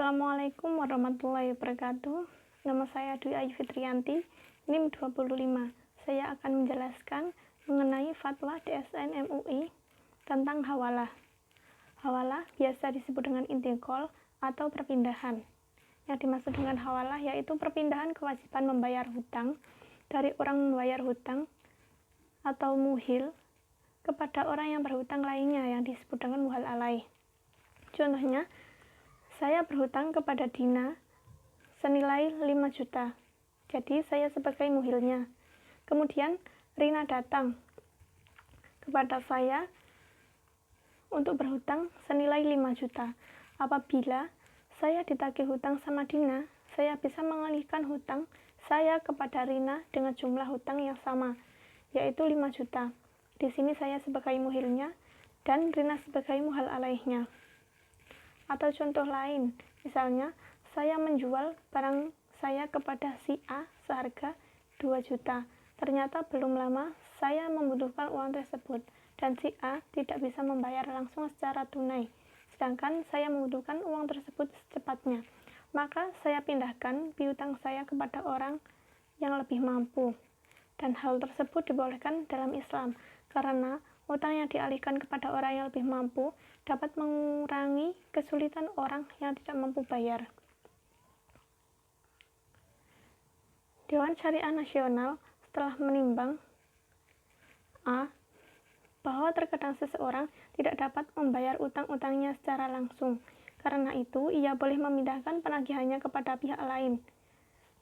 Assalamualaikum warahmatullahi wabarakatuh. Nama saya Dwi Ayu Fitriyanti, NIM 25. Saya akan menjelaskan mengenai fatwa DSN MUI tentang hawalah. Hawalah biasa disebut dengan intikal atau perpindahan. Yang dimaksud dengan hawalah yaitu perpindahan kewajiban membayar hutang dari orang membayar hutang atau muhil kepada orang yang berhutang lainnya yang disebut dengan muhal alaih. Contohnya, saya berhutang kepada Dina senilai 5 juta. Jadi saya sebagai muhilnya. Kemudian Rina datang kepada saya untuk berhutang senilai 5 juta. Apabila saya ditagih hutang sama Dina, saya bisa mengalihkan hutang saya kepada Rina dengan jumlah hutang yang sama, yaitu 5 juta. Di sini saya sebagai muhilnya dan Rina sebagai muhal alaihnya. Atau contoh lain, misalnya saya menjual barang saya kepada si A seharga 2 juta. Ternyata belum lama saya membutuhkan uang tersebut dan si A tidak bisa membayar langsung secara tunai. Sedangkan saya membutuhkan uang tersebut secepatnya. Maka saya pindahkan piutang saya kepada orang yang lebih mampu. Dan hal tersebut dibolehkan dalam Islam karena utang yang dialihkan kepada orang yang lebih mampu dapat mengurangi kesulitan orang yang tidak mampu bayar. Dewan Syariah Nasional setelah menimbang A. bahwa terkadang seseorang tidak dapat membayar utang-utangnya secara langsung. Karena itu, ia boleh memindahkan penagihannya kepada pihak lain,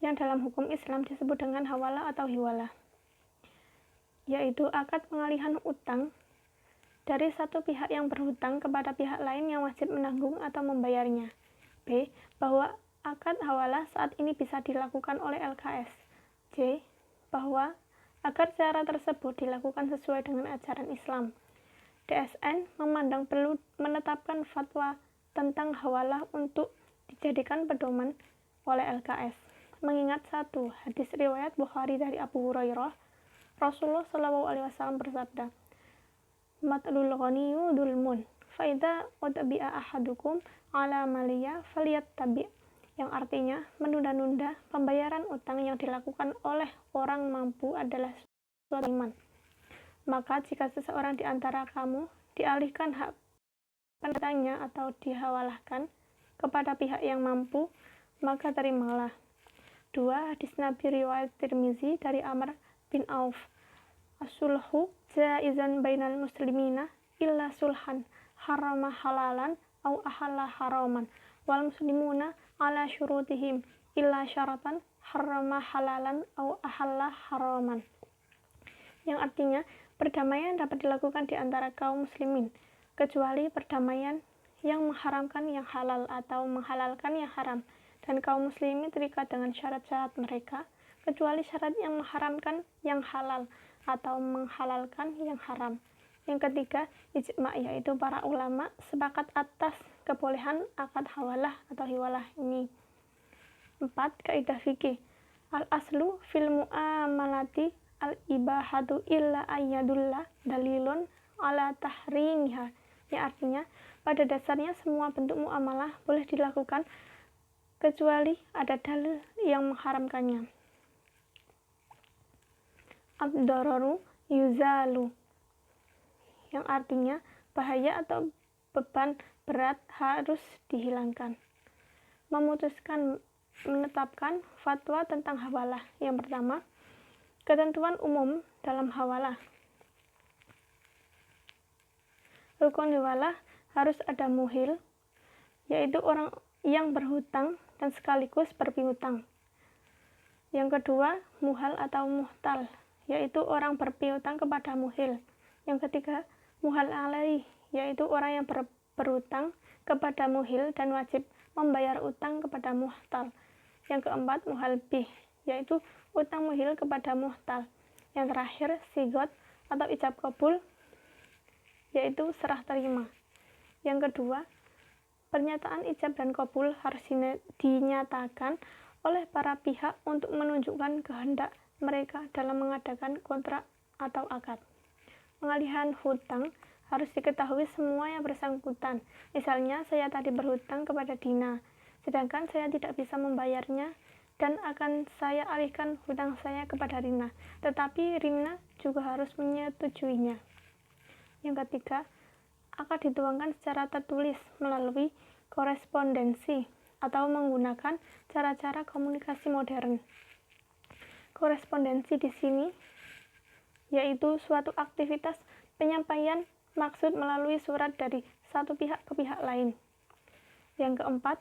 yang dalam hukum Islam disebut dengan hawalah atau hiwalah, yaitu akad pengalihan utang dari satu pihak yang berhutang kepada pihak lain yang wajib menanggung atau membayarnya. B. Bahwa akad hawalah saat ini bisa dilakukan oleh LKS. C. Bahwa agar cara tersebut dilakukan sesuai dengan ajaran Islam. DSN memandang perlu menetapkan fatwa tentang hawalah untuk dijadikan pedoman oleh LKS. Mengingat satu hadis riwayat Bukhari dari Abu Hurairah, Rasulullah SAW bersabda, "Matlul ghaniyyu dzulmun, fa idza utbi'a ahadukum ala maliya falyattabi'." Yang artinya, menunda-nunda pembayaran utang yang dilakukan oleh orang mampu adalah suatu iman. Maka jika seseorang di antara kamu dialihkan hak pendatangnya atau dihawalahkan kepada pihak yang mampu, maka terimalah. 2. Hadis Nabi riwayat Tirmizi dari Amr bin Auf, "As-sulhu jaizan bainal muslimina illa sulhan harama halalan au ahalla haraman wal muslimuna ala syurutihim illa syaratan harama halalan au ahalla haraman." Yang artinya, perdamaian dapat dilakukan di antara kaum muslimin kecuali perdamaian yang mengharamkan yang halal atau menghalalkan yang haram, dan kaum muslimin terikat dengan syarat-syarat mereka kecuali syarat yang mengharamkan yang halal atau menghalalkan yang haram. Yang ketiga, ijma', yaitu para ulama sepakat atas kebolehan akad hawalah atau hiwalah ini. 4. Kaidah fikih. Al-aslu fil mu'amalati al-ibahatu illa ayyadulla dalilun ala tahrimiha. Yang artinya, pada dasarnya semua bentuk muamalah boleh dilakukan kecuali ada dalil yang mengharamkannya. Ad-dararu yuzalu, yang artinya bahaya atau beban berat harus dihilangkan. Menetapkan fatwa tentang hawalah. Yang pertama, ketentuan umum dalam hawalah. Rukun hawalah harus ada muhil, yaitu orang yang berhutang dan sekaligus berpiutang. Yang kedua, muhal atau muhtal, yaitu orang berpiutang kepada muhil. Yang ketiga, muhal alaih, yaitu orang yang berhutang kepada muhil dan wajib membayar utang kepada muhtal. Yang keempat, muhal bih, yaitu utang muhil kepada muhtal. Yang terakhir, sigot atau ijab kabul, yaitu serah terima. Yang kedua, pernyataan ijab dan kabul harus dinyatakan oleh para pihak untuk menunjukkan kehendak mereka dalam mengadakan kontrak atau akad. Pengalihan hutang harus diketahui semua yang bersangkutan. Misalnya, saya tadi berhutang kepada Dina. sedangkan saya tidak bisa membayarnya dan akan saya alihkan hutang saya kepada Rina, tetapi Rina juga harus menyetujuinya. Yang ketiga, akad dituangkan secara tertulis melalui korespondensi atau menggunakan cara-cara komunikasi modern. Korespondensi di sini yaitu suatu aktivitas penyampaian maksud melalui surat dari satu pihak ke pihak lain. Yang keempat,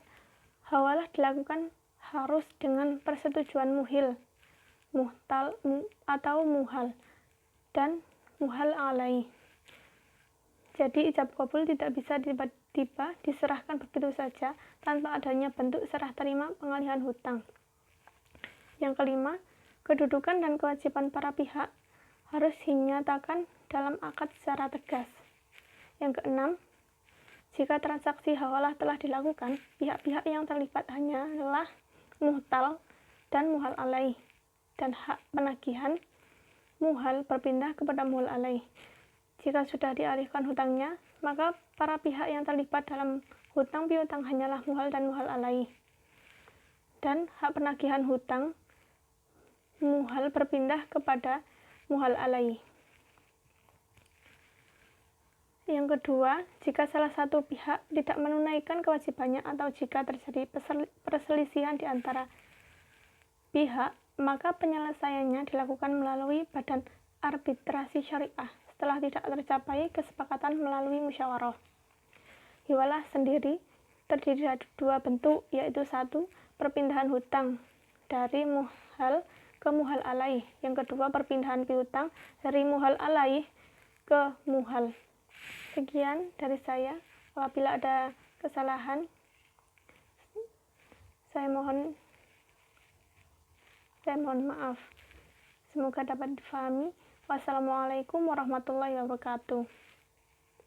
hawalah dilakukan harus dengan persetujuan muhil, muhtal atau muhal, dan muhal alai. Jadi ijab kabul tidak bisa tiba-tiba diserahkan begitu saja tanpa adanya bentuk serah terima pengalihan hutang. Yang kelima, kedudukan dan kewajiban para pihak harus dinyatakan dalam akad secara tegas. Yang keenam, jika transaksi hawalah telah dilakukan, pihak-pihak yang terlibat hanyalah muhtal dan muhal alaih, dan hak penagihan muhal berpindah kepada muhal alaih. Jika sudah dialihkan hutangnya, maka para pihak yang terlibat dalam hutang piutang hanyalah muhal dan muhal alaih, dan hak penagihan hutang muhal berpindah kepada muhal alaih. Yang kedua, jika salah satu pihak tidak menunaikan kewajibannya atau jika terjadi perselisihan di antara pihak, maka penyelesaiannya dilakukan melalui badan arbitrasi syariah setelah tidak tercapai kesepakatan melalui musyawarah. Hiwalah sendiri terdiri dari dua bentuk, yaitu satu, perpindahan hutang dari muhal ke muhal alaih. Yang kedua, perpindahan piutang dari muhal alaih ke muhal. Sekian dari saya. Apabila ada kesalahan, saya mohon maaf. Semoga dapat difahami. Wassalamualaikum warahmatullahi wabarakatuh.